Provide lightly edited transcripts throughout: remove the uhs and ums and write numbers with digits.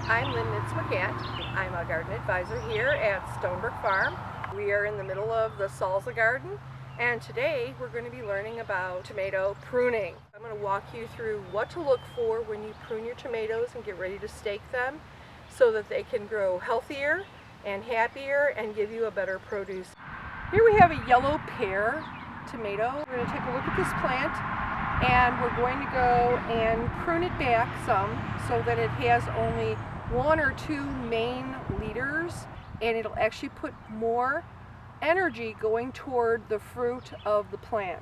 I'm Lyn Nitz-Mercaeant. I'm a garden advisor here at Stonebook Farm. We are in the middle of the salsa garden, and today we're going to be learning about tomato pruning. I'm going to walk you through what to look for when you prune your tomatoes and get ready to stake them so that they can grow healthier and happier and give you a better produce. Here we have a yellow pear tomato. We're going to take a look at this plant and we're going to go and prune it back some so that it has only one or two main leaders, and it'll actually put more energy going toward the fruit of the plant.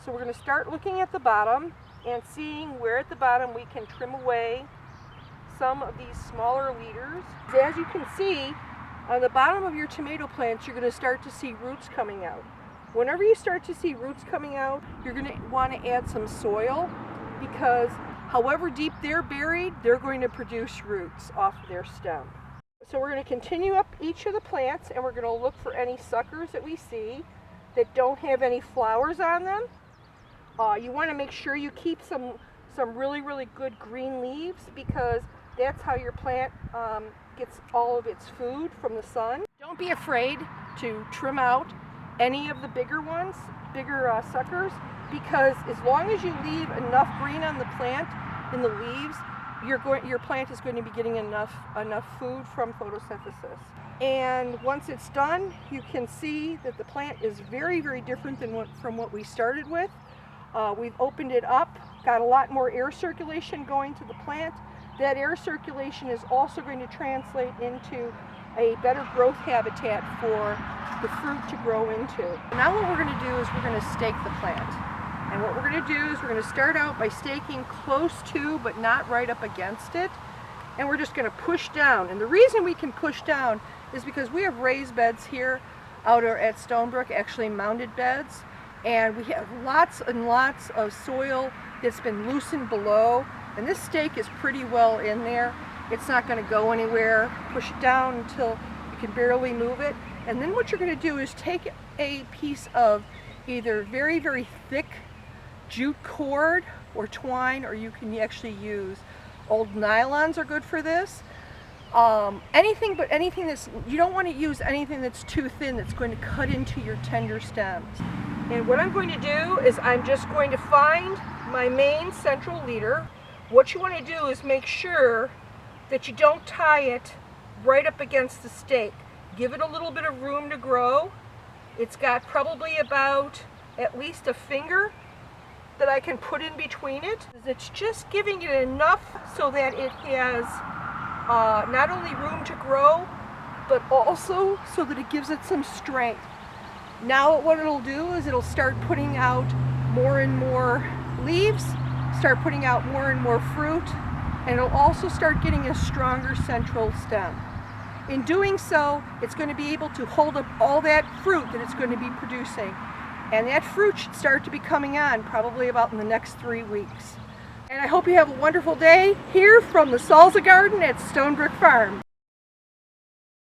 So we're going to start looking at the bottom and seeing where at the bottom we can trim away some of these smaller leaders. As you can see, on the bottom of your tomato plants, you're going to start to see roots coming out. Whenever you start to see roots coming out, you're going to want to add some soil, because however deep they're buried, they're going to produce roots off of their stem. So we're going to continue up each of the plants and we're going to look for any suckers that we see that don't have any flowers on them. You want to make sure you keep some really good green leaves, because that's how your plant gets all of its food from the sun. Don't be afraid to trim out any of the bigger ones, bigger suckers, because as long as you leave enough green on the plant in the leaves, your plant is going to be getting enough food from photosynthesis. And once it's done, you can see that the plant is very different from what we started with. We've opened it up, got a lot more air circulation going to the plant. That air circulation is also going to translate into a better growth habitat for the fruit to grow into. Now what we're going to do is we're going to stake the plant. And what we're going to do is we're going to start out by staking close to, but not right up against it. And we're just going to push down. And the reason we can push down is because we have raised beds here out at Stonebrook, actually mounded beds. And we have lots and lots of soil that's been loosened below. And this stake is pretty well in there. It's not going to go anywhere. Push it down until you can barely move it. And then what you're going to do is take a piece of either very thick jute cord or twine, or you can actually use old nylons are good for this. Anything that's, you don't want to use anything that's too thin that's going to cut into your tender stems. And what I'm going to do is I'm just going to find my main central leader. What you want to do is make sure that you don't tie it right up against the stake. Give it a little bit of room to grow. It's got probably about at least a finger that I can put in between it. It's just giving it enough so that it has not only room to grow, but also so that it gives it some strength. Now what it'll do is it'll start putting out more and more leaves, start putting out more and more fruit, and it'll also start getting a stronger central stem. In doing so, it's going to be able to hold up all that fruit that it's going to be producing. And that fruit should start to be coming on probably about in the next 3 weeks. And I hope you have a wonderful day here from the salsa garden at Stonebrook Farm.